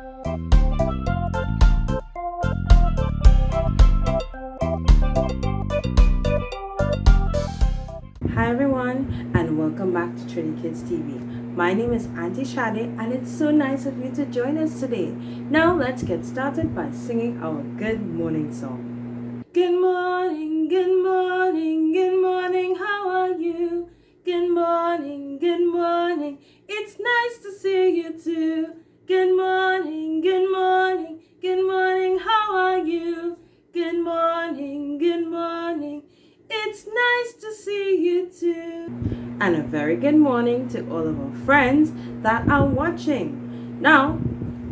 Hi everyone, and welcome back to TriniKidsTV. My name is Auntie Shade, and it's so nice of you to join us today. Now let's get started by singing our good morning song. Good morning, good morning, good morning, how are you? Good morning, it's nice to see you too. Good morning, good morning, how are you? Good morning, it's nice to see you too. And a very good morning to all of our friends that are watching. Now,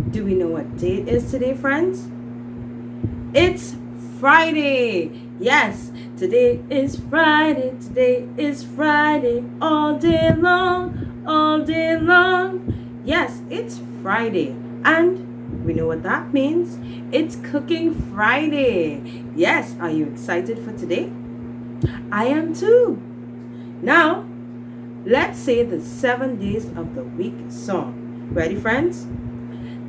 do we know what day it is today, friends? It's Friday. Yes, today is Friday. Today is Friday. All day long, all day long. Yes, it's Friday. And we know what that means. It's Cooking Friday. Yes, are you excited for today? I am too. Now, let's say the 7 days of the week song. Ready, friends?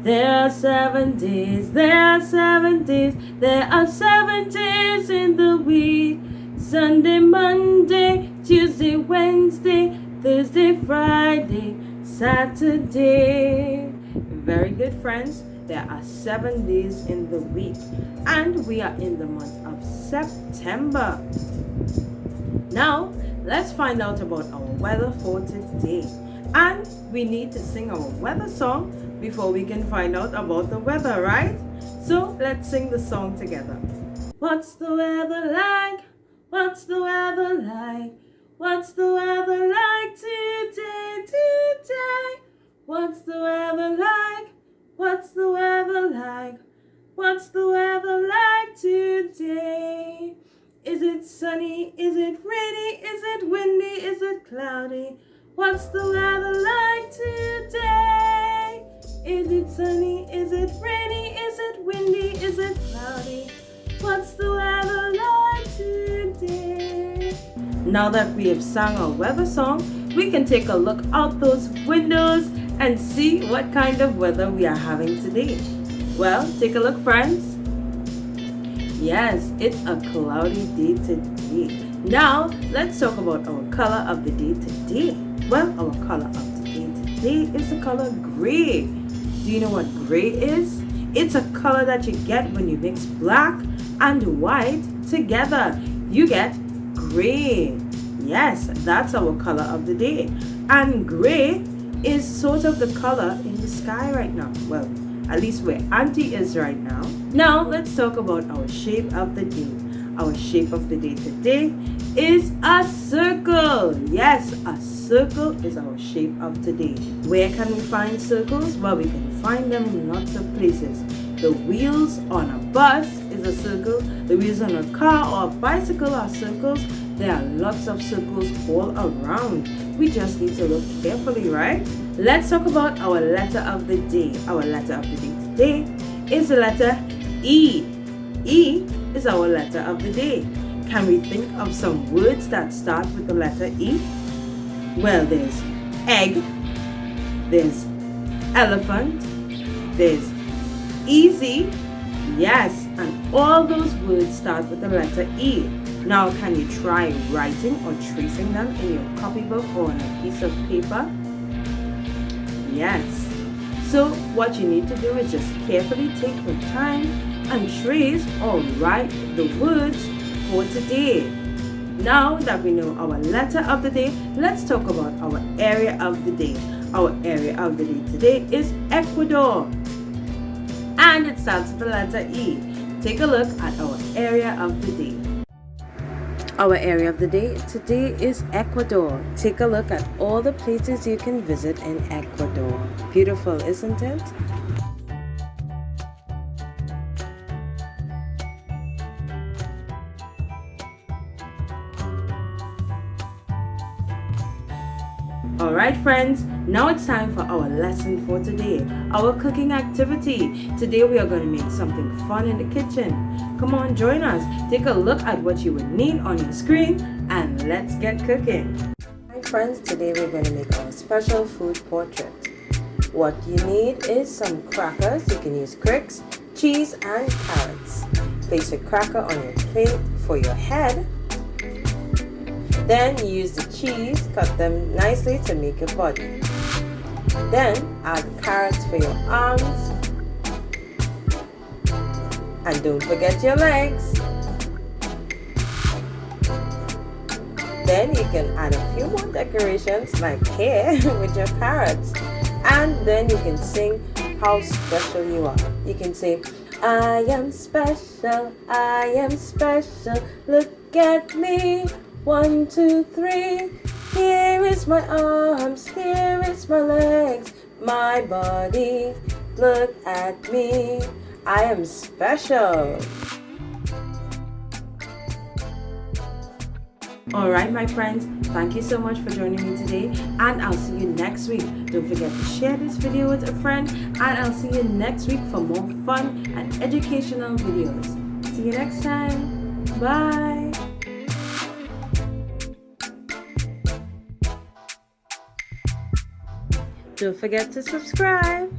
There are 7 days, there are 7 days, there are 7 days in the week. Sunday, Monday, Tuesday, Wednesday, Thursday, Friday, Saturday. Very good, friends. There are 7 days in the week, and we are in the month of September. Now, let's find out about our weather for today. And we need to sing our weather song before we can find out about the weather, right? So, let's sing the song together. What's the weather like? What's the weather like? What's the weather like today, today? What's the weather like? What's the weather like? What's the weather like today? Is it sunny? Is it rainy? Is it windy? Is it cloudy? What's the weather like today? Is it sunny? Is it rainy? Is it windy? Is it cloudy? What's the weather like today? Now that we have sung our weather song, we can take a look out those windows and see what kind of weather we are having today. Well, take a look, friends. Yes, it's a cloudy day today. Now, let's talk about our color of the day today. Well, our color of the day today is the color gray. Do you know what gray is? It's a color that you get when you mix black and white together. You get gray. Yes, that's our color of the day. And gray is sort of the color in the sky right now. Well, at least where Auntie is right now. Now, let's talk about our shape of the day. Our shape of the day today is a circle. Yes, a circle is our shape of today. Where can we find circles? Well, we can find them in lots of places. The wheels on a bus is a circle. The wheels on a car or a bicycle are circles. There are lots of circles all around. We just need to look carefully, right? Let's talk about our letter of the day. Our letter of the day today is the letter E. E is our letter of the day. Can we think of some words that start with the letter E? Well, there's egg, there's elephant, there's easy, yes, and all those words start with the letter E. Now, can you try writing or tracing them in your copybook or on a piece of paper? Yes. So what you need to do is just carefully take your time and trace or write the words for today. Now that we know our letter of the day, let's talk about our area of the day. Our area of the day today is Ecuador. And it starts with the letter E. Take a look at our area of the day. Our area of the day today is Ecuador. Take a look at all the places you can visit in Ecuador. Beautiful, isn't it? Alright friends, now it's time for our lesson for today, our cooking activity. Today we are going to make something fun in the kitchen. Come on, join us. Take a look at what you would need on your screen and let's get cooking. Hi friends, today we're going to make our special food portrait. What you need is some crackers. You can use cricks, cheese, and carrots. Place a cracker on your plate for your head. Then use the cheese, cut them nicely to make a body. Then add carrots for your arms. And don't forget your legs. Then you can add a few more decorations like hair with your carrots. And then you can sing how special you are. You can say, I am special, look at me. 1, 2, 3. Here is my arms, here is my legs, my body. Look at me. I am special. Alright, my friends, thank you so much for joining me today, and I'll see you next week. Don't forget to share this video with a friend, and I'll see you next week for more fun and educational videos. See you next time. Bye. Don't forget to subscribe.